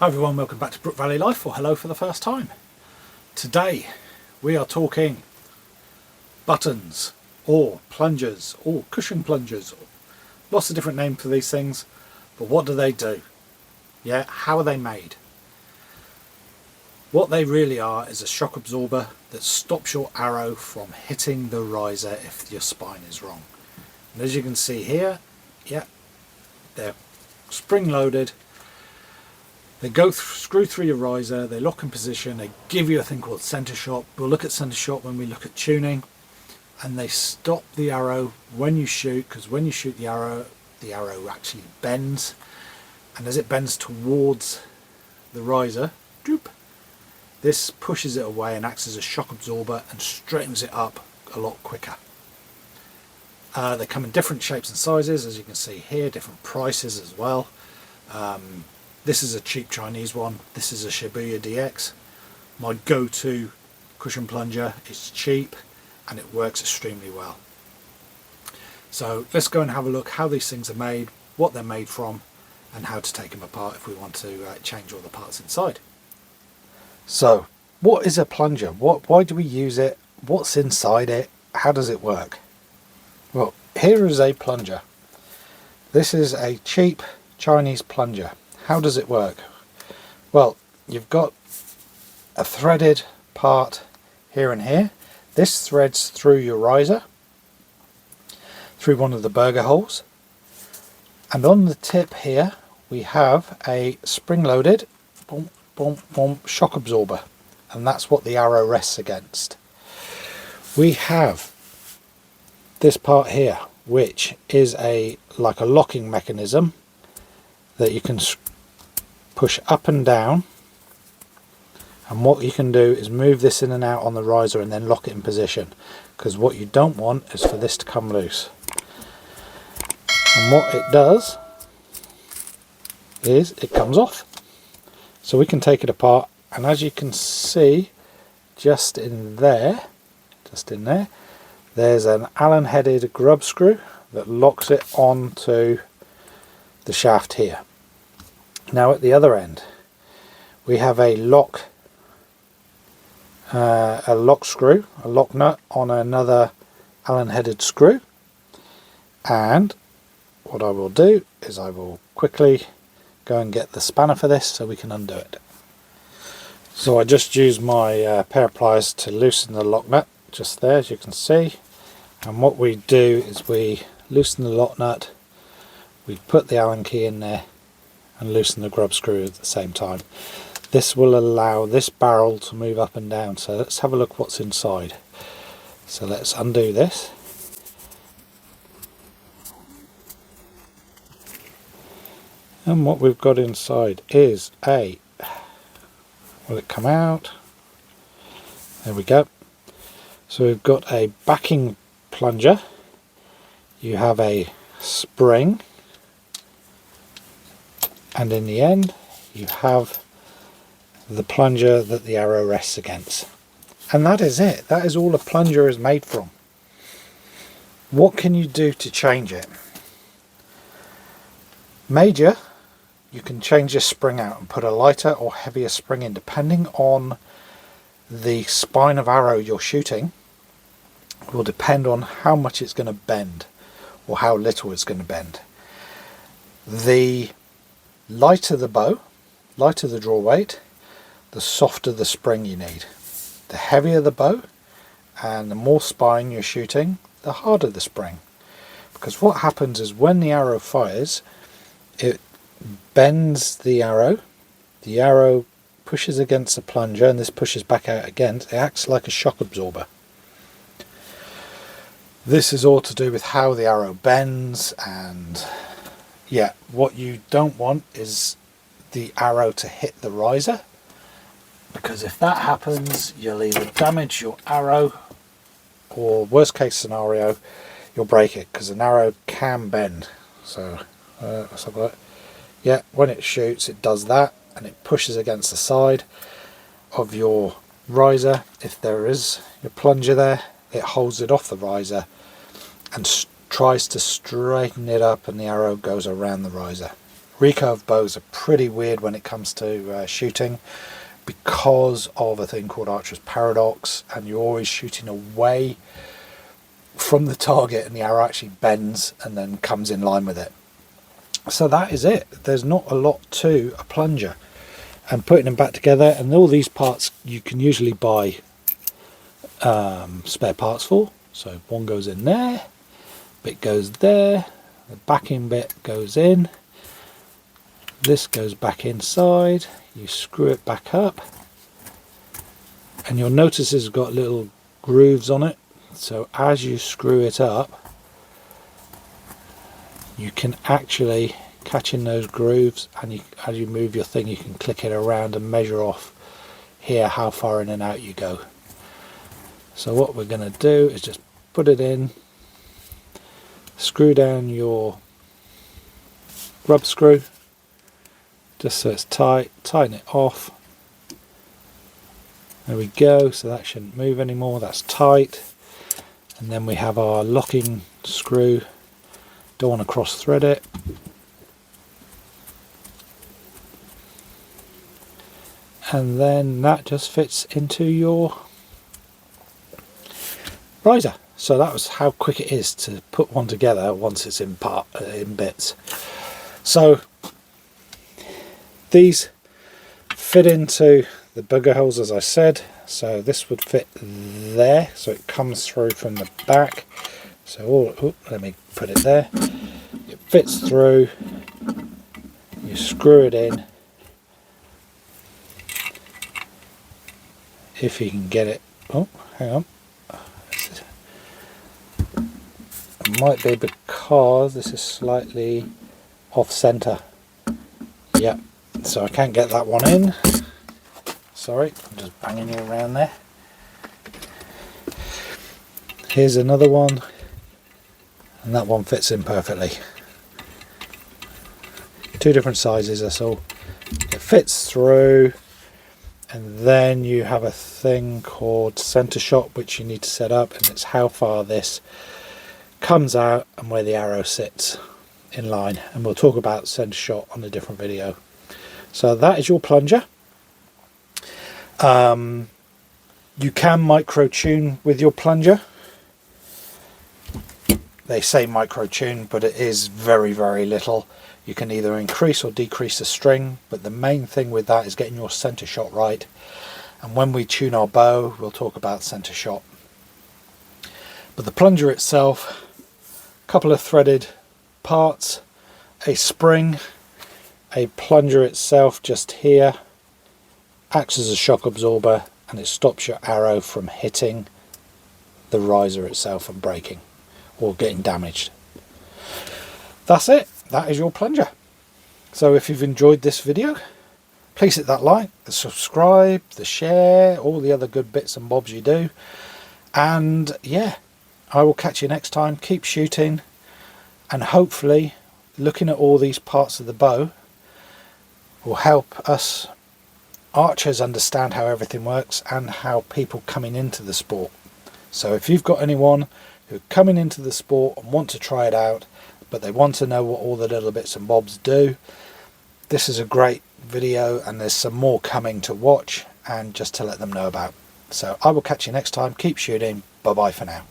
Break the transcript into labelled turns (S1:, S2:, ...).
S1: Hi everyone, welcome back to Brook Valley Life, or hello for the first time. Today we are talking buttons or plungers or cushion plungers. Lots of different names for these things, but what do they do? Yeah, how are they made? What they really are is a shock absorber that stops your arrow from hitting the riser if your spine is wrong. And as you can see here, yeah, they're spring loaded. They go screw through your riser, they lock in position, they give you a thing called center shot. We'll look at center shot when we look at tuning. And they stop the arrow when you shoot, because when you shoot the arrow actually bends. And as it bends towards the riser, doop, this pushes it away and acts as a shock absorber and straightens it up a lot quicker. They come in different shapes and sizes, as you can see here, different prices as well. This is a cheap Chinese one. This is a Shibuya DX. My go-to cushion plunger. It's cheap and it works extremely well. So let's go and have a look how these things are made, what they're made from, and how to take them apart if we want to change all the parts inside. So what is a plunger? Why do we use it? What's inside it? How does it work? Well, here is a plunger. This is a cheap Chinese plunger. How does it work? Well, you've got a threaded part here and here. This threads through your riser, through one of the burger holes. And on the tip here, we have a spring-loaded boom, boom, boom, shock absorber. And that's what the arrow rests against. We have this part here, which is like a locking mechanism that you can push up and down, and what you can do is move this in and out on the riser and then lock it in position, because what you don't want is for this to come loose. And what it does is it comes off, so we can take it apart, and as you can see just in there there's an Allen headed grub screw that locks it onto the shaft here. Now at the other end we have a lock screw, a lock nut on another Allen headed screw, and what I will do is I will quickly go and get the spanner for this so we can undo it. So I just use my pair of pliers to loosen the lock nut just there, as you can see, and what we do is we loosen the lock nut, we put the Allen key in there and loosen the grub screw at the same time. This will allow this barrel to move up and down. So let's have a look what's inside. So let's undo this. And what we've got inside is will it come out? There we go. So we've got a backing plunger. You have a spring, and in the end you have the plunger that the arrow rests against. And that is it. That is all a plunger is made from. What can you do to change it? Major, you can change this spring out and put a lighter or heavier spring in, depending on the spine of arrow you're shooting. It will depend on how much it's going to bend or how little it's going to bend. The lighter the bow, lighter the draw weight, the softer the spring you need. The heavier the bow and the more spine you're shooting, the harder the spring. Because what happens is when the arrow fires, it bends the arrow pushes against the plunger, and this pushes back out again. It acts like a shock absorber. This is all to do with how the arrow bends, and yeah, what you don't want is the arrow to hit the riser, because if that happens you'll either damage your arrow, or worst case scenario you'll break it, because an arrow can bend. So let's have a look. Yeah, when it shoots it does that, and it pushes against the side of your riser. If there is your plunger there, it holds it off the riser and tries to straighten it up, and the arrow goes around the riser Recurve bows are pretty weird when it comes to shooting, because of a thing called archer's paradox, and you're always shooting away from the target and the arrow actually bends and then comes in line with it. So that is it. There's not a lot to a plunger. And putting them back together, and all these parts you can usually buy spare parts for. So one goes in there, bit goes there, the backing bit goes in, this goes back inside, you screw it back up, and you'll notice it's got little grooves on it. So as you screw it up, you can actually catch in those grooves, and as you move your thing you can click it around and measure off here how far in and out you go. So what we're going to do is just put it in, screw down your rub screw just so it's tight, tighten it off. There we go, so that shouldn't move anymore, that's tight. And then we have our locking screw, don't want to cross thread it. And then that just fits into your riser. So that was how quick it is to put one together once it's in bits. So these fit into the bugger holes, as I said. So this would fit there, so it comes through from the back. So let me put it there. It fits through. You screw it in. If you can get it. Oh, hang on. It might be because this is slightly off center. Yep. So I can't get that one in. Sorry, I'm just banging you around there. Here's another one, and that one fits in perfectly. Two different sizes, that's all. It fits through, and then you have a thing called center shot which you need to set up, and it's how far this comes out and where the arrow sits in line, and we'll talk about center shot on a different video. So that is your plunger. You can micro tune with your plunger. They say micro tune, but it is very, very little. You can either increase or decrease the string, but the main thing with that is getting your center shot right. And when we tune our bow, we'll talk about center shot. But the plunger itself, a couple of threaded parts, a spring, a plunger itself just here, acts as a shock absorber, and it stops your arrow from hitting the riser itself and breaking or getting damaged. That's it. That is your plunger. So if you've enjoyed this video, please hit that like, the subscribe, the share, all the other good bits and bobs you do. And yeah, I will catch you next time. Keep shooting, and hopefully looking at all these parts of the bow will help us archers understand how everything works and how people coming into the sport. So if you've got anyone who are coming into the sport and want to try it out, but they want to know what all the little bits and bobs do, this is a great video, and there's some more coming to watch and just to let them know about. So I will catch you next time. Keep shooting. Bye bye for now.